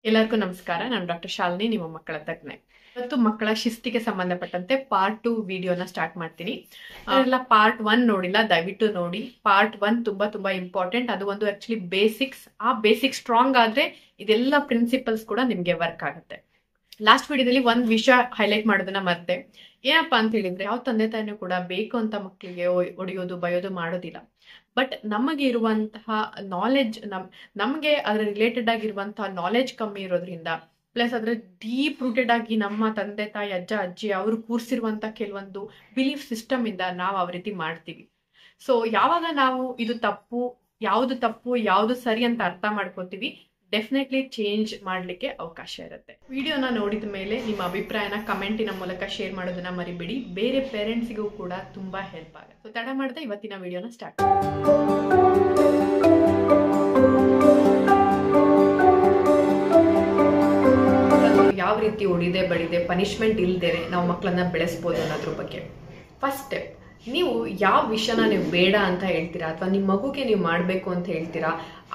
ಎಲ್ಲರಿಗೂ ನಮಸ್ಕಾರ. ನಾನು ಡಾಕ್ಟರ್ ಶಾಲಿನಿ, ನಿಮ್ಮ ಮಕ್ಕಳ ತಜ್ಞೆ. ಇವತ್ತು ಮಕ್ಕಳ ಶಿಸ್ತಿಗೆ ಸಂಬಂಧಪಟ್ಟಂತೆ ಪಾರ್ಟ್ 2 ವಿಡಿಯೋನ ಸ್ಟಾರ್ಟ್ ಮಾಡ್ತೀನಿ. ಅದೆಲ್ಲ ಪಾರ್ಟ್ 1 ನೋಡಿಲ್ಲ, ದಯವಿಟ್ಟು ನೋಡಿ. ಪಾರ್ಟ್ 1 ತುಂಬಾ ತುಂಬಾ ಇಂಪಾರ್ಟೆಂಟ್. ಅದು ಒಂದು ಆಕ್ಚುಲಿ ಬೇಸಿಕ್ಸ್. ಆ ಬೇಸಿಕ್ ಸ್ಟ್ರಾಂಗ್ ಆದ್ರೆ ಇದೆಲ್ಲ ಪ್ರಿನ್ಸಿಪಲ್ಸ್ ಕೂಡ ನಿಮ್ಗೆ ವರ್ಕ್ ಆಗುತ್ತೆ. ಲಾಸ್ಟ್ ವಿಡಿಯೋದಲ್ಲಿ ಒಂದ್ ವಿಷಯ ಹೈಲೈಟ್ ಮಾಡೋದನ್ನ ಮರ್ತೆ. ಏನಪ್ಪಾ ಅಂತ ಹೇಳಿದ್ರೆ, ಯಾವ ತಂದೆ ತಾಯಿನೂ ಕೂಡ ಬೇಕು ಅಂತ ಮಕ್ಕಳಿಗೆ ಹೊಡೆಯೋದು ಬಯೋದು ಮಾಡೋದಿಲ್ಲ. ಬಟ್ ನಮಗೆ ಇರುವಂತಹ ನಾಲೆಡ್ಜ್ ನಮ್ಗೆ ಅದ್ರ ರಿಲೇಟೆಡ್ ಆಗಿರುವಂತಹ ನಾಲೆಡ್ಜ್ ಕಮ್ಮಿ ಇರೋದ್ರಿಂದ, ಪ್ಲಸ್ ಅದ್ರ ಡೀಪ್ ರೂಟೆಡ್ ಆಗಿ ನಮ್ಮ ತಂದೆ ತಾಯಿ ಅಜ್ಜ ಅಜ್ಜಿ ಅವರು ಕೂರ್ಸಿರುವಂತ ಕೆಲವೊಂದು ಬಿಲೀಫ್ ಸಿಸ್ಟಮ್ ಇಂದ ನಾವು ಆ ರೀತಿ ಮಾಡ್ತೀವಿ. ಸೊ ಯಾವಾಗ ನಾವು ಇದು ತಪ್ಪು ಯಾವುದು ಸರಿ ಅಂತ ಅರ್ಥ ಮಾಡ್ಕೋತೀವಿ, ಡೆಫಿನೆಟ್ಲಿ ಚೇಂಜ್ ಮಾಡ್ಲಿಕ್ಕೆ ಅವಕಾಶ ಇರುತ್ತೆ. ವಿಡಿಯೋನ ನೋಡಿದ ಮೇಲೆ ನಿಮ್ಮ ಅಭಿಪ್ರಾಯನ ಕಮೆಂಟಿನ ಮೂಲಕ ಶೇರ್ ಮಾಡೋದನ್ನ ಮರಿಬೇಡಿ. ಬೇರೆ ಪೇರೆಂಟ್ಸ್ಗೂ ಕೂಡ ತುಂಬಾ ಹೆಲ್ಪ್ ಆಗುತ್ತೆ. ಸೊ ತಡ ಮಾಡದೆ ಇವತ್ತಿನ ವಿಡಿಯೋನ ಸ್ಟಾರ್ಟ್. ಯಾವ ರೀತಿ ಹೊಡಿದೆ ಬಡಿದೆ ಪನಿಷ್ಮೆಂಟ್ ಇಲ್ದೇನೆ ನಾವು ಮಕ್ಕಳನ್ನ ಬೆಳೆಸ್ಬೋದು ಅನ್ನೋದ್ರ ಬಗ್ಗೆ ಫಸ್ಟ್ ಸ್ಟೆಪ್. ನೀವು ಯಾವ ವಿಷಯನ ನೀವು ಬೇಡ ಅಂತ ಹೇಳ್ತೀರಾ ಅಥವಾ ನಿಮ್ಮ ಮಗುಗೆ ನೀವು ಮಾಡಬೇಕು ಅಂತ ಹೇಳ್ತೀರಾ,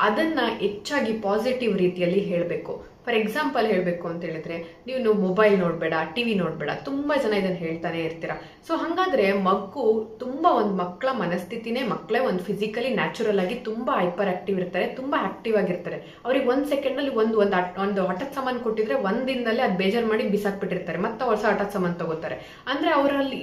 ಅದನ್ನ ಹೆಚ್ಚಾಗಿ ಪಾಸಿಟಿವ್ ರೀತಿಯಲ್ಲಿ ಹೇಳಬೇಕು. ಫಾರ್ ಎಕ್ಸಾಂಪಲ್ ಹೇಳಬೇಕು ಅಂತ ಹೇಳಿದ್ರೆ, ನೀವು ಮೊಬೈಲ್ ನೋಡಬೇಡ, ಟಿವಿ ನೋಡಬೇಡ, ತುಂಬಾ ಜನ ಇದನ್ನ ಹೇಳ್ತಾನೆ ಇರ್ತೀರಾ. ಸೊ ಹಂಗಾದ್ರೆ ಮಗು ತುಂಬಾ ಒಂದು ಮಕ್ಕಳ ಮನಸ್ಥಿತಿನೇ, ಮಕ್ಕಳೇ ಒಂದು ಫಿಸಿಕಲಿ ನ್ಯಾಚುರಲ್ ಆಗಿ ತುಂಬಾ ಹೈಪರ್ ಆಕ್ಟಿವ್ ಇರ್ತಾರೆ, ತುಂಬಾ ಆಕ್ಟಿವ್ ಆಗಿರ್ತಾರೆ. ಅವ್ರಿಗೆ 1 ಸೆಕೆಂಡ್ ಅಲ್ಲಿ ಒಂದು ಆಟದ ಸಾಮಾನು ಕೊಟ್ಟಿದ್ರೆ ಒಂದಿನದಲ್ಲಿ ಅದು ಬೇಜಾರು ಮಾಡಿ ಬಿಸಾಕ್ಬಿಟ್ಟಿರ್ತಾರೆ, ಮತ್ತೆ ಹೊಸ ಆಟದ ಸಾಮಾನು ತಗೋತಾರೆ. ಅಂದ್ರೆ ಅವರಲ್ಲಿ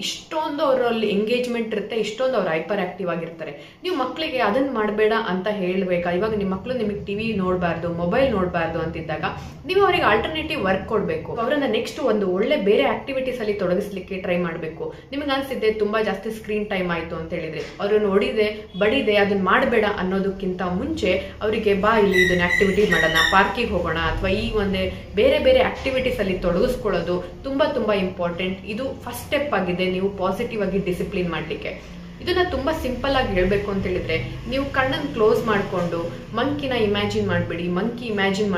ಅವರಲ್ಲಿ ಎಂಗೇಜ್ಮೆಂಟ್ ಇರುತ್ತೆ, ಇಷ್ಟೊಂದು ಅವ್ರು ಹೈಪರ್ ಆಕ್ಟಿವ್ ಆಗಿರ್ತಾರೆ. ನೀವು ಮಕ್ಕಳಿಗೆ ಅದನ್ನ ಮಾಡಬೇಡ ಅಂತ ಹೇಳ್ಬೇಕಾ? ಇವಾಗ ನಿಮ್ಮ ಮಕ್ಕಳು ನಿಮಗೆ ಟಿವಿ ನೋಡಬಾರ್ದು, ಮೊಬೈಲ್ ನೋಡಬಾರ್ದು ಅಂತಿದ್ದಾಗ ನೀವು ಅವರಿಗೆ ಆಲ್ಟರ್ನೇಟಿವ್ ವರ್ಕ್ ಕೊಡಬೇಕು. ಅವರನ್ನ ನೆಕ್ಸ್ಟ್ ಒಂದು ಒಳ್ಳೆ ಬೇರೆ ಆಕ್ಟಿವಿಟೀಸ್ ಅಲ್ಲಿ ತೊಡಗಿಸ್ಲಿಕ್ಕೆ ಟ್ರೈ ಮಾಡಬೇಕು. ನಿಮ್ಗೆ ಅನ್ಸಿದ್ದೆ ತುಂಬಾ ಜಾಸ್ತಿ ಸ್ಕ್ರೀನ್ ಟೈಮ್ ಆಯ್ತು ಅಂತ ಹೇಳಿದ್ರೆ, ಅವ್ರನ್ನ ಹೊಡಿದೆ ಬಡಿದೆ ಅದನ್ನ ಮಾಡಬೇಡ ಅನ್ನೋದಕ್ಕಿಂತ ಮುಂಚೆ ಅವರಿಗೆ ಬಾ ಇಲ್ಲಿ ಇದನ್ನ ಆಕ್ಟಿವಿಟಿ ಮಾಡೋಣ, ಪಾರ್ಕಿಗೆ ಹೋಗೋಣ, ಅಥವಾ ಈ ಒಂದೇ ಬೇರೆ ಬೇರೆ ಆಕ್ಟಿವಿಟೀಸ್ ಅಲ್ಲಿ ತೊಡಗಿಸ್ಕೊಳ್ಳೋದು ತುಂಬಾ ತುಂಬಾ ಇಂಪಾರ್ಟೆಂಟ್. ಇದು ಫಸ್ಟ್ ಸ್ಟೆಪ್ ಆಗಿದೆ ನೀವು ಪಾಸಿಟಿವ್ ಆಗಿ ಡಿಸಿಪ್ಲಿನ್ ಮಾಡ್ಲಿಕ್ಕೆ. ಇದನ್ನ ತುಂಬಾ ಸಿಂಪಲ್ ಆಗಿ ಹೇಳ್ಬೇಕು ಅಂತ ಹೇಳಿದ್ರೆ, ನೀವು ಕಣ್ಣನ್ನು ಕ್ಲೋಸ್ ಮಾಡ್ಕೊಂಡು ಮಂಕಿನ ಇಮ್ಯಾಜಿನ್ ಮಾಡಬೇಡಿ, ಮಂಕಿ ಇಮ್ಯಾಜಿನ್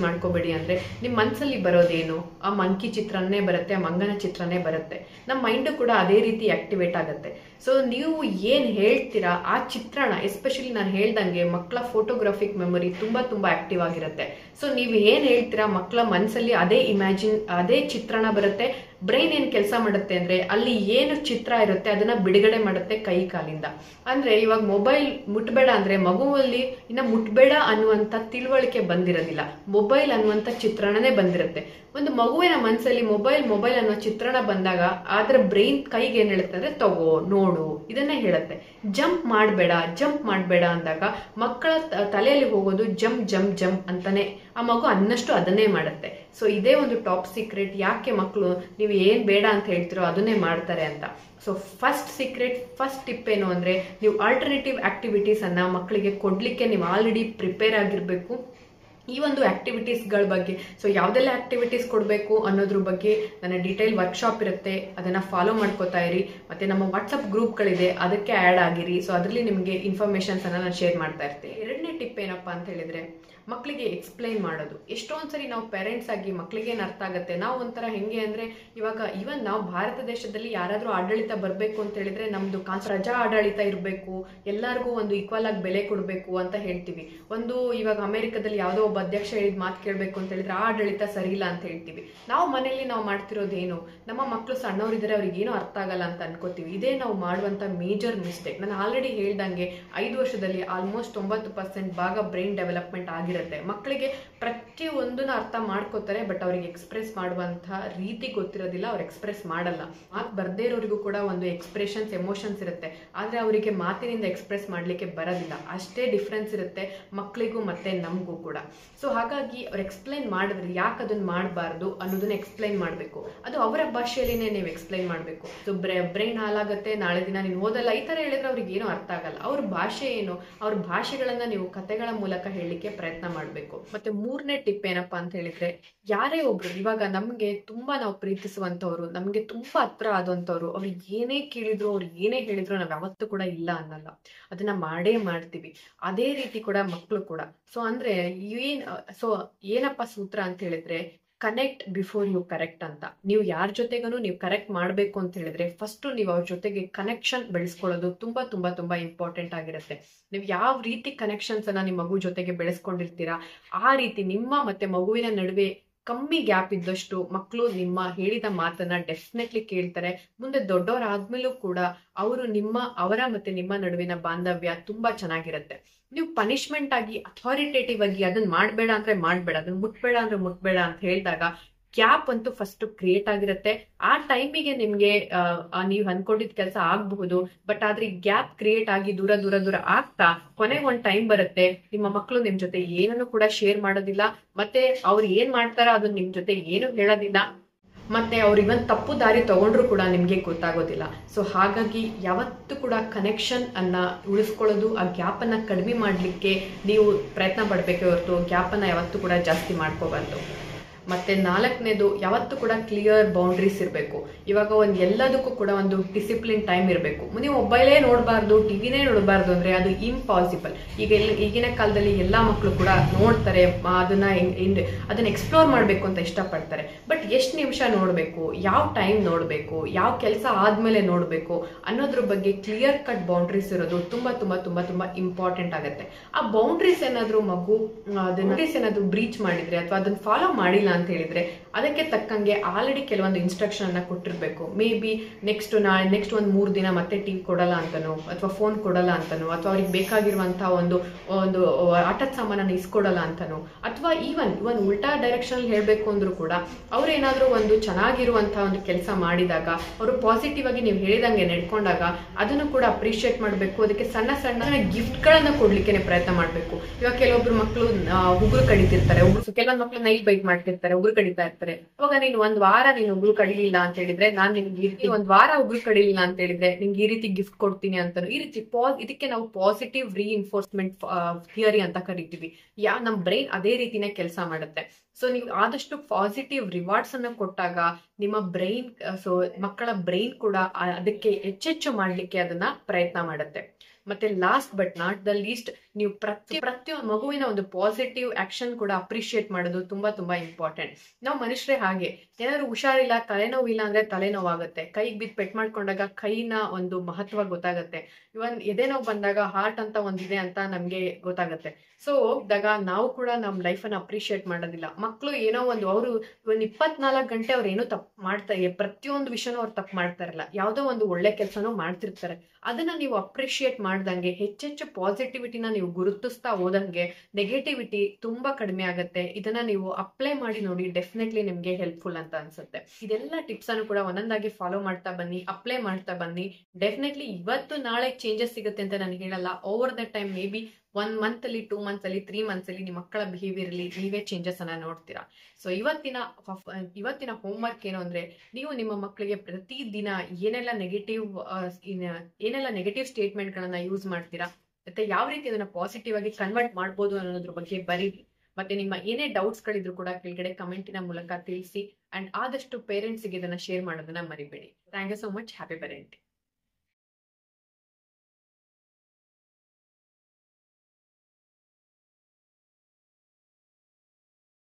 ಮಾಡ್ಕೋಬೇಡಿ ಅಂದ್ರೆ ನಿಮ್ ಮನ್ಸಲ್ಲಿ ಬರೋದೇನು ಆ ಮಂಕಿ ಚಿತ್ರನೇ ಬರುತ್ತೆ, ಆ ಮಂಗನ ಚಿತ್ರನೇ ಬರುತ್ತೆ. ನಮ್ಮ ಮೈಂಡ್ ಕೂಡ ಅದೇ ರೀತಿ ಆಕ್ಟಿವೇಟ್ ಆಗುತ್ತೆ. ಸೊ ನೀವು ಏನ್ ಹೇಳ್ತೀರಾ ಆ ಚಿತ್ರಣ, ಎಸ್ಪೆಷಲಿ ನಾನು ಹೇಳ್ದಂಗೆ ಮಕ್ಕಳ ಫೋಟೋಗ್ರಾಫಿಕ್ ಮೆಮೊರಿ ತುಂಬಾ ತುಂಬಾ ಆಕ್ಟಿವ್ ಆಗಿರುತ್ತೆ. ಸೊ ನೀವು ಏನ್ ಹೇಳ್ತೀರಾ ಮಕ್ಕಳ ಮನಸ್ಸಲ್ಲಿ ಅದೇ ಚಿತ್ರಣ ಬರುತ್ತೆ. ಬ್ರೈನ್ ಏನ್ ಕೆಲಸ ಮಾಡುತ್ತೆ ಅಂದ್ರೆ, ಅಲ್ಲಿ ಏನು ಚಿತ್ರ ಇರುತ್ತೆ ಅದನ್ನ ಬಿಡುಗಡೆ ಮಾಡುತ್ತೆ ಕೈ ಕಾಲಿಂದ. ಅಂದ್ರೆ ಇವಾಗ ಮೊಬೈಲ್ ಮುಟ್ಬೇಡ ಅಂದ್ರೆ ಮಗುವಲ್ಲಿ ಇನ್ನ ಮುಟ್ಬೇಡ ಅನ್ನುವಂತ ತಿಳುವಳಿಕೆ ಬಂದಿರೋದಿಲ್ಲ, ಮೊಬೈಲ್ ಅನ್ನುವಂತ ಚಿತ್ರಣನೇ ಬಂದಿರುತ್ತೆ. ಒಂದು ಮಗುವಿನ ಮನಸ್ಸಲ್ಲಿ ಮೊಬೈಲ್ ಅನ್ನೋ ಚಿತ್ರಣ ಬಂದಾಗ ಅದರ ಬ್ರೈನ್ ಕೈಗೆ ಏನ್ ಹೇಳುತ್ತೆ ಅಂದ್ರೆ ತಗೋ ನೋಡು ಇದನ್ನೇ ಹೇಳುತ್ತೆ. ಜಂಪ್ ಮಾಡಬೇಡ ಅಂದಾಗ ಮಕ್ಕಳ ತಲೆಯಲ್ಲಿ ಹೋಗೋದು ಜಂಪ್ ಅಂತಾನೆ, ಆ ಮಗು ಅನ್ನಷ್ಟು ಅದನ್ನೇ ಮಾಡುತ್ತೆ. ಸೊ ಇದೇ ಒಂದು ಟಾಪ್ ಸೀಕ್ರೆಟ್, ಯಾಕೆ ಮಕ್ಕಳು ನೀವು ಏನ್ ಬೇಡ ಅಂತ ಹೇಳ್ತಿರೋ ಅದನ್ನೇ ಮಾಡ್ತಾರೆ ಅಂತ. ಸೊ ಫಸ್ಟ್ ಟಿಪ್ ಏನು ಅಂದ್ರೆ, ನೀವು ಆಲ್ಟರ್ನೇಟಿವ್ ಆಕ್ಟಿವಿಟೀಸ್ ಅನ್ನ ಮಕ್ಕಳಿಗೆ ಕೊಡ್ಲಿಕ್ಕೆ ನೀವು ಆಲ್ರೆಡಿ ಪ್ರಿಪೇರ್ ಆಗಿರ್ಬೇಕು. ಈ ಒಂದು ಆಕ್ಟಿವಿಟೀಸ್ಗಳ ಬಗ್ಗೆ, ಸೊ ಯಾವ್ದೆಲ್ಲ ಆಕ್ಟಿವಿಟೀಸ್ ಕೊಡಬೇಕು ಅನ್ನೋದ್ರ ಬಗ್ಗೆ ನನ್ನ ಡೀಟೇಲ್ ವರ್ಕ್ಶಾಪ್ ಇರುತ್ತೆ, ಅದನ್ನ ಫಾಲೋ ಮಾಡ್ಕೋತಾ ಇರಿ. ಮತ್ತೆ ನಮ್ಮ ವಾಟ್ಸಪ್ ಗ್ರೂಪ್ಗಳಿದೆ, ಅದಕ್ಕೆ ಆ್ಯಡ್ ಆಗಿರಿ. ಸೊ ಅದರಲ್ಲಿ ನಿಮಗೆ ಇನ್ಫಾರ್ಮೇಶನ್ಸ್ ಅನ್ನ ನಾನು ಶೇರ್ ಮಾಡ್ತಾ ಇರ್ತೀನಿ. ಎರಡನೇ ಟಿಪ್ ಏನಪ್ಪಾ ಅಂತ ಹೇಳಿದ್ರೆ, ಮಕ್ಕಳಿಗೆ ಎಕ್ಸ್ಪ್ಲೈನ್ ಮಾಡೋದು. ಎಷ್ಟೊಂದ್ಸರಿ ನಾವು ಪೇರೆಂಟ್ಸ್ ಆಗಿ ಮಕ್ಕಳಿಗೆ ಏನ್ ಅರ್ಥ ಆಗುತ್ತೆ, ನಾವು ಒಂಥರ ಹೆಂಗೆ ಅಂದ್ರೆ, ಇವಾಗ ಇವನ್ ನಾವು ಭಾರತ ದೇಶದಲ್ಲಿ ಯಾರಾದ್ರೂ ಆಡಳಿತ ಬರ್ಬೇಕು ಅಂತ ಹೇಳಿದ್ರೆ ನಮ್ದು ಪ್ರಜಾ ಆಡಳಿತ ಇರಬೇಕು, ಎಲ್ಲರಿಗೂ ಒಂದು ಈಕ್ವಲ್ ಆಗಿ ಬೆಲೆ ಕೊಡಬೇಕು ಅಂತ ಹೇಳ್ತೀವಿ. ಇವಾಗ ಅಮೆರಿಕದಲ್ಲಿ ಯಾವ್ದೋ ಒಬ್ಬ ಅಧ್ಯಕ್ಷ ಹೇಳಿದ ಮಾತು ಕೇಳಬೇಕು ಅಂತ ಹೇಳಿದ್ರೆ ಆ ಆಡಳಿತ ಸರಿ ಇಲ್ಲ ಅಂತ ಹೇಳ್ತೀವಿ. ನಾವು ಮನೆಯಲ್ಲಿ ನಾವು ಮಾಡ್ತಿರೋದೇನು, ನಮ್ಮ ಮಕ್ಕಳು ಸಣ್ಣವರಿದ್ರೆ ಅವ್ರಿಗೆ ಏನೋ ಅರ್ಥ ಆಗಲ್ಲ ಅಂತ ಅನ್ಕೋತೀವಿ. ಇದೇ ನಾವು ಮಾಡುವಂತ ಮೇಜರ್ ಮಿಸ್ಟೇಕ್. ನಾನು ಆಲ್ರೆಡಿ ಹೇಳ್ದಂಗೆ 5 ವರ್ಷದಲ್ಲಿ ಆಲ್ಮೋಸ್ಟ್ 90% ಭಾಗ ಬ್ರೈನ್ ಡೆವಲಪ್ಮೆಂಟ್ ಆಗಿರುತ್ತೆ. ಮಕ್ಕಳಿಗೆ ಪ್ರತಿಯೊಂದನ್ನ ಅರ್ಥ ಮಾಡ್ಕೋತಾರೆ, ಬಟ್ ಅವ್ರಿಗೆ ಎಕ್ಸ್ಪ್ರೆಸ್ ಮಾಡುವಂತಹ ರೀತಿ ಗೊತ್ತಿರೋದಿಲ್ಲ, ಅವ್ರು ಎಕ್ಸ್ಪ್ರೆಸ್ ಮಾಡಲ್ಲ. ಮಾತು ಬರ್ದೇ ಇರೋರಿಗೂ ಕೂಡ ಒಂದು ಎಕ್ಸ್ಪ್ರೆಷನ್ಸ್ ಎಮೋಷನ್ಸ್ ಇರುತ್ತೆ, ಆದ್ರೆ ಅವರಿಗೆ ಮಾತಿನಿಂದ ಎಕ್ಸ್ಪ್ರೆಸ್ ಮಾಡ್ಲಿಕ್ಕೆ ಬರೋದಿಲ್ಲ. ಅಷ್ಟೇ ಡಿಫ್ರೆನ್ಸ್ ಇರುತ್ತೆ ಮಕ್ಕಳಿಗೂ ಮತ್ತೆ ನಮಗೂ ಕೂಡ. ಸೊ ಹಾಗಾಗಿ ಅವ್ರು ಎಕ್ಸ್ಪ್ಲೈನ್ ಮಾಡಿದ್ರೆ ಯಾಕೆ ಅದನ್ನ ಮಾಡಬಾರ್ದು ಅನ್ನೋದನ್ನ ಎಕ್ಸ್ಪ್ಲೈನ್ ಮಾಡಬೇಕು. ಅದು ಅವರ ಭಾಷೆಯಲ್ಲಿನೇ ನೀವು ಎಕ್ಸ್ಪ್ಲೈನ್ ಮಾಡಬೇಕು. ಸೊ ಬ್ರೈನ್ ಹಾಳಾಗುತ್ತೆ, ನಾಳೆ ದಿನ ನೀನು ಓದಲ್ಲ, ಈ ತರ ಹೇಳಿದ್ರೆ ಅವ್ರಿಗೆ ಏನೂ ಅರ್ಥ ಆಗಲ್ಲ. ಅವ್ರ ಭಾಷೆ ಏನು, ಅವ್ರ ಭಾಷೆಗಳನ್ನ ನೀವು ಕಥೆಗಳ ಮೂಲಕ ಹೇಳಲಿಕ್ಕೆ ಪ್ರಯತ್ನ ಮಾಡಬೇಕು. ಮತ್ತೆ 3ನೇ ಟಿಪ್ ಏನಪ್ಪಾ ಅಂತ ಹೇಳಿದ್ರೆ, ಯಾರೇ ಒಬ್ರು ಇವಾಗ ನಮ್ಗೆ ತುಂಬಾ ನಾವು ಪ್ರೀತಿಸುವಂತವ್ರು, ನಮ್ಗೆ ತುಂಬಾ ಹತ್ರ ಆದಂತವ್ರು, ಅವ್ರಿಗೆ ಏನೇ ಕೇಳಿದ್ರು, ಅವ್ರು ಏನೇ ಹೇಳಿದ್ರು ನಾವ್ ಯಾವತ್ತೂ ಕೂಡ ಇಲ್ಲ ಅನ್ನಲ್ಲ, ಅದನ್ನ ಮಾಡೇ ಮಾಡ್ತೀವಿ. ಅದೇ ರೀತಿ ಕೂಡ ಮಕ್ಕಳು ಕೂಡ. ಸೊ ಅಂದ್ರೆ ಏನಪ್ಪ ಸೂತ್ರ ಅಂತ ಹೇಳಿದ್ರೆ, ಕನೆಕ್ಟ್ ಬಿಫೋರ್ ಯು ಕರೆಕ್ಟ್ ಅಂತ. ನೀವು ಯಾರ ಜೊತೆಗೂ ನೀವು ಕರೆಕ್ಟ್ ಮಾಡಬೇಕು ಅಂತ ಹೇಳಿದ್ರೆ ಫಸ್ಟ್ ನೀವು ಅವ್ರ ಜೊತೆಗೆ ಕನೆಕ್ಷನ್ ಬೆಳೆಸ್ಕೊಳ್ಳೋದು ತುಂಬಾ ತುಂಬಾ ತುಂಬಾ ಇಂಪಾರ್ಟೆಂಟ್ ಆಗಿರುತ್ತೆ. ನೀವು ಯಾವ ರೀತಿ ಕನೆಕ್ಷನ್ಸ್ ಅನ್ನ ನಿಮ್ಮ ಮಗು ಜೊತೆಗೆ ಬೆಳೆಸ್ಕೊಂಡಿರ್ತೀರಾ ಆ ರೀತಿ ನಿಮ್ಮ ಮತ್ತೆ ಮಗುವಿನ ನಡುವೆ ಕಮ್ಮಿ ಗ್ಯಾಪ್ ಇದ್ದಷ್ಟು ಮಕ್ಕಳು ನಿಮ್ಮ ಹೇಳಿದ ಮಾತನ್ನ ಡೆಫಿನೆಟ್ಲಿ ಕೇಳ್ತಾರೆ. ಮುಂದೆ ದೊಡ್ಡವರಾದ್ಮೇಲೂ ಕೂಡ ಅವರ ಮತ್ತೆ ನಿಮ್ಮ ನಡುವಿನ ಬಾಂಧವ್ಯ ತುಂಬಾ ಚೆನ್ನಾಗಿರುತ್ತೆ. ನೀವು ಪನಿಷ್ಮೆಂಟ್ ಆಗಿ ಅಥಾರಿಟೇಟಿವ್ ಆಗಿ ಅದನ್ನ ಮಾಡಬೇಡ ಅಂದ್ರೆ ಮಾಡಬೇಡ, ಅದನ್ನ ಮುಟ್ಬೇಡ ಅಂದ್ರೆ ಮುಟ್ಬೇಡ ಅಂತ ಹೇಳಿದಾಗ ಗ್ಯಾಪ್ ಅಂತೂ ಫಸ್ಟ್ ಕ್ರಿಯೇಟ್ ಆಗಿರುತ್ತೆ. ಆ ಟೈಮಿಗೆ ನಿಮ್ಗೆ ನೀವು ಅನ್ಕೊಂಡಿದ್ ಕೆಲಸ ಆಗಬಹುದು, ಬಟ್ ಆದ್ರೆ ಗ್ಯಾಪ್ ಕ್ರಿಯೇಟ್ ಆಗಿ ದೂರ ದೂರ ದೂರ ಆಗ್ತಾ ಕೊನೆಗೆ ಒಂದ್ ಟೈಮ್ ಬರುತ್ತೆ ನಿಮ್ಮ ಮಕ್ಕಳು ನಿಮ್ ಜೊತೆ ಏನನ್ನು ಕೂಡ ಶೇರ್ ಮಾಡೋದಿಲ್ಲ, ಮತ್ತೆ ಅವ್ರು ಏನ್ ಮಾಡ್ತಾರ ಅದನ್ನ ನಿಮ್ ಜೊತೆ ಏನು ಹೇಳೋದಿಲ್ಲ, ಮತ್ತೆ ಅವ್ರು ಇವನ್ ತಪ್ಪು ದಾರಿ ತಗೊಂಡ್ರು ಕೂಡ ನಿಮ್ಗೆ ಗೊತ್ತಾಗೋದಿಲ್ಲ. ಸೊ ಹಾಗಾಗಿ ಯಾವತ್ತೂ ಕೂಡ ಕನೆಕ್ಷನ್ ಅನ್ನ ಉಳಿಸ್ಕೊಳ್ಳೋದು, ಆ ಗ್ಯಾಪ್ ಅನ್ನ ಕಡಿಮೆ ಮಾಡ್ಲಿಕ್ಕೆ ನೀವು ಪ್ರಯತ್ನ ಪಡ್ಬೇಕೇ ಹೊರತು ಗ್ಯಾಪ್ ಅನ್ನ ಯಾವತ್ತೂ ಕೂಡ ಜಾಸ್ತಿ ಮಾಡ್ಕೋಬಾರ್ದು. ಮತ್ತೆ 4ನೇದು ಯಾವತ್ತೂ ಕೂಡ ಕ್ಲಿಯರ್ ಬೌಂಡ್ರೀಸ್ ಇರಬೇಕು. ಇವಾಗ ಎಲ್ಲದಕ್ಕೂ ಕೂಡ ಒಂದು ಡಿಸಿಪ್ಲಿನ್ ಟೈಮ್ ಇರಬೇಕು. ನೀವು ಮೊಬೈಲೇ ನೋಡಬಾರ್ದು, ಟಿವಿನೇ ನೋಡಬಾರ್ದು ಅಂದ್ರೆ ಅದು ಇಂಪಾಸಿಬಲ್. ಈಗಿನ ಕಾಲದಲ್ಲಿ ಎಲ್ಲಾ ಮಕ್ಕಳು ಕೂಡ ನೋಡ್ತಾರೆ, ಅದನ್ನ ಎಕ್ಸ್ಪ್ಲೋರ್ ಮಾಡ್ಬೇಕು ಅಂತ ಇಷ್ಟಪಡ್ತಾರೆ. ಬಟ್ ಎಷ್ಟು ನಿಮಿಷ ನೋಡ್ಬೇಕು, ಯಾವ ಟೈಮ್ ನೋಡ್ಬೇಕು, ಯಾವ ಕೆಲಸ ಆದ್ಮೇಲೆ ನೋಡ್ಬೇಕು ಅನ್ನೋದ್ರ ಬಗ್ಗೆ ಕ್ಲಿಯರ್ ಕಟ್ ಬೌಂಡ್ರೀಸ್ ಇರೋದು ತುಂಬಾ ತುಂಬಾ ತುಂಬಾ ತುಂಬಾ ಇಂಪಾರ್ಟೆಂಟ್ ಆಗುತ್ತೆ. ಆ ಬೌಂಡ್ರೀಸ್ ಏನಾದ್ರು ಬ್ರೀಚ್ ಮಾಡಿದ್ರೆ ಅಥವಾ ಅದನ್ನ ಫಾಲೋ ಮಾಡಿಲ್ಲ ಅಂತ ಹೇಳಿದ್ರೆ ಅದಕ್ಕೆ ತಕ್ಕಂಗೆ ಆಲ್ರೆಡಿ ಕೆಲವೊಂದು ಇನ್ಸ್ಟ್ರಕ್ಷನ್ ಅನ್ನ ಕೊಟ್ಟಿರ್ಬೇಕು. ಮೇ ಬಿ ನೆಕ್ಸ್ಟ್ ಒಂದು 3 ದಿನ ಮತ್ತೆ ಟಿವಿ ಕೊಡಲ್ಲ ಅಂತನೋ ಅಥವಾ ಫೋನ್ ಕೊಡಲ್ಲ ಅಂತನೋ ಅಥವಾ ಅವ್ರಿಗೆ ಬೇಕಾಗಿರುವಂತಹ ಒಂದು ಆಟದ ಸಾಮಾನನ್ನ ಇಸ್ಕೊಡಲ್ಲ ಅಂತನೋ ಅಥವಾ ಈವನ್ ಉಲ್ಟಾ ಡೈರೆಕ್ಷನ್ ಹೇಳ್ಬೇಕು ಅಂದ್ರೂ ಕೂಡ ಅವ್ರೇನಾದ್ರೂ ಒಂದು ಚೆನ್ನಾಗಿರುವಂತಹ ಒಂದು ಕೆಲಸ ಮಾಡಿದಾಗ ಅವರು ಪಾಸಿಟಿವ್ ಆಗಿ ನೀವು ಹೇಳಿದಂಗೆ ನಡ್ಕೊಂಡಾಗ ಅದನ್ನು ಕೂಡ ಅಪ್ರಿಶಿಯೇಟ್ ಮಾಡಬೇಕು. ಅದಕ್ಕೆ ಸಣ್ಣ ಸಣ್ಣ ಗಿಫ್ಟ್ ಗಳನ್ನ ಕೊಡ್ಲಿಕ್ಕೆ ಪ್ರಯತ್ನ ಮಾಡ್ಬೇಕು. ಇವಾಗ ಕೆಲವೊಬ್ರು ಮಕ್ಕಳು ಉಗುರು ಕಡಿತಿರ್ತಾರೆ, ಕೆಲವೊಂದು ಮಕ್ಕಳು ನೈಲ್ ಬೈಟ್ ಮಾಡ್ತಿರ್ತಾರೆ, ಉಗುರು ಕಡಿತಾ ಇರ್ತಾರೆ. ಅವಾಗ ನೀನು ಒಂದ್ ವಾರ ನೀನು ಉಗುರು ಕಡಿಲಿಲ್ಲ ಅಂತ ಹೇಳಿದ್ರೆ ನಾನ್ ನಿನ್ಗೆ ಈ ರೀತಿ ಒಂದ್ ವಾರ ಉಗುರು ಕಡಿಲಿಲ್ಲ ಅಂತ ಹೇಳಿದ್ರೆ ನಿಮ್ಗೆ ಈ ರೀತಿ ಗಿಫ್ಟ್ ಕೊಡ್ತೀನಿ ಅಂತಾನು. ಈ ರೀತಿ ಇದಕ್ಕೆ ನಾವು ಪಾಸಿಟಿವ್ ರೀಇನ್ಫೋರ್ಸ್ಮೆಂಟ್ ಥಿಯರಿ ಅಂತ ಕರಿತೀವಿ. ನಮ್ ಬ್ರೈನ್ ಅದೇ ರೀತಿನೇ ಕೆಲಸ ಮಾಡುತ್ತೆ. ಸೊ ನೀವು ಆದಷ್ಟು ಪಾಸಿಟಿವ್ ರಿವಾರ್ಡ್ಸ್ ಅನ್ನ ಕೊಟ್ಟಾಗ ನಿಮ್ಮ ಬ್ರೈನ್ ಮಕ್ಕಳ ಬ್ರೈನ್ ಕೂಡ ಅದಕ್ಕೆ ಹೆಚ್ಚೆಚ್ಚು ಮಾಡ್ಲಿಕ್ಕೆ ಅದನ್ನ ಪ್ರಯತ್ನ ಮಾಡುತ್ತೆ. ಮತ್ತೆ last but not the least, ನೀವು ಪ್ರತಿಯೊಂದು ಮಗುವಿನ ಒಂದು ಪಾಸಿಟಿವ್ ಆಕ್ಷನ್ ಕೂಡ ಅಪ್ರಿಶಿಯೇಟ್ ಮಾಡೋದು ತುಂಬಾ ತುಂಬಾ ಇಂಪಾರ್ಟೆಂಟ್. ನಾವು ಮನುಷ್ಯರೇ ಹಾಗೆ, ಏನಾದ್ರು ಹುಷಾರಿಲ್ಲ, ತಲೆನೋವಿಲ್ಲ ಅಂದ್ರೆ ತಲೆನೋವಾಗುತ್ತೆ, ಕೈಗೆ ಬಿದ್ದು ಪೆಟ್ ಮಾಡ್ಕೊಂಡಾಗ ಕೈನ ಒಂದು ಮಹತ್ವ ಗೊತ್ತಾಗತ್ತೆ, ಇವನ್ ಎದೆ ನೋವು ಬಂದಾಗ ಹಾರ್ಟ್ ಅಂತ ಒಂದಿದೆ ಅಂತ ನಮ್ಗೆ ಗೊತ್ತಾಗತ್ತೆ. ಸೊ ಹೋಗಿದಾಗ ನಾವು ಕೂಡ ನಮ್ ಲೈಫ್ ಅನ್ನ ಅಪ್ರಿಶಿಯೇಟ್ ಮಾಡೋದಿಲ್ಲ. ಮಕ್ಕಳು ಏನೋ ಅವರು 24 ಗಂಟೆ ಅವ್ರು ಏನೋ ತಪ್ಪು ಮಾಡ್ತಾ ಪ್ರತಿಯೊಂದು ವಿಷಯನೂ ಅವ್ರು ತಪ್ಪು ಮಾಡ್ತಾ ಇರಲ್ಲ, ಯಾವ್ದೋ ಒಂದು ಒಳ್ಳೆ ಕೆಲಸನೂ ಮಾಡ್ತಿರ್ತಾರೆ. ಅದನ್ನ ನೀವು ಅಪ್ರಿಶಿಯೇಟ್ ಮಾಡ್ದಂಗೆ ಹೆಚ್ಚೆಚ್ಚು ಪಾಸಿಟಿವಿಟಿನ ನೀವು ಗುರುತಿಸ್ತಾ ಹೋದಂಗೆ ನೆಗೆಟಿವಿಟಿ ತುಂಬಾ ಕಡಿಮೆ ಆಗುತ್ತೆ. ಇದನ್ನ ನೀವು ಅಪ್ಲೈ ಮಾಡಿ ನೋಡಿ, ಡೆಫಿನೆಟ್ಲಿ ನಿಮ್ಗೆ ಹೆಲ್ಪ್ಫುಲ್ ಅಂತ ಅನ್ಸುತ್ತೆ. ಇದೆಲ್ಲ ಟಿಪ್ಸ್ ಅನ್ನು ಕೂಡ ಒಂದೊಂದಾಗಿ ಫಾಲೋ ಮಾಡ್ತಾ ಬನ್ನಿ, ಅಪ್ಲೈ ಮಾಡ್ತಾ ಬನ್ನಿ. ಡೆಫಿನೆಟ್ಲಿ ಇವತ್ತು ನಾಳೆ ಚೇಂಜಸ್ ಸಿಗುತ್ತೆ ಅಂತ ನಾನು ಹೇಳಲ್ಲ. Over the time may be 1 month ಅಲ್ಲಿ 2 ಮಂತ್ಸ್ ಅಲ್ಲಿ 3 ಮಂತ್ಸ್ ಅಲ್ಲಿ ನಿಮ್ಮ ಮಕ್ಕಳ ಬಿಹೇವಿಯರ್ ಅಲ್ಲಿ ನೀವೇ ಚೇಂಜಸ್ ಅನ್ನ ನೋಡ್ತೀರಾ. ಸೊ ಇವತ್ತಿನ ಹೋಮ್ವರ್ಕ್ ಏನು ಅಂದ್ರೆ, ನೀವು ನಿಮ್ಮ ಮಕ್ಕಳಿಗೆ ಪ್ರತಿ ದಿನ ಏನೆಲ್ಲ ನೆಗೆಟಿವ್ ಸ್ಟೇಟ್ಮೆಂಟ್ ಗಳನ್ನ ಯೂಸ್ ಮಾಡ್ತೀರಾ ಮತ್ತೆ ಯಾವ ರೀತಿ ಅದನ್ನ ಪಾಸಿಟಿವ್ ಆಗಿ ಕನ್ವರ್ಟ್ ಮಾಡ್ಬೋದು ಅನ್ನೋದ್ರ ಬಗ್ಗೆ ಬರೀರಿ. ಮತ್ತೆ ನಿಮ್ಮ ಏನೇ ಡೌಟ್ಸ್ ಗಳಿದ್ರು ಕೂಡ ಕೆಳಗಡೆ ಕಮೆಂಟಿನ ಮೂಲಕ ತಿಳಿಸಿ. ಅಂಡ್ ಆದಷ್ಟು ಪೇರೆಂಟ್ಸ್ ಗೆ ಇದನ್ನ ಶೇರ್ ಮಾಡೋದನ್ನ ಮರಿಬೇಡಿ. Thank you so much. Happy parenting.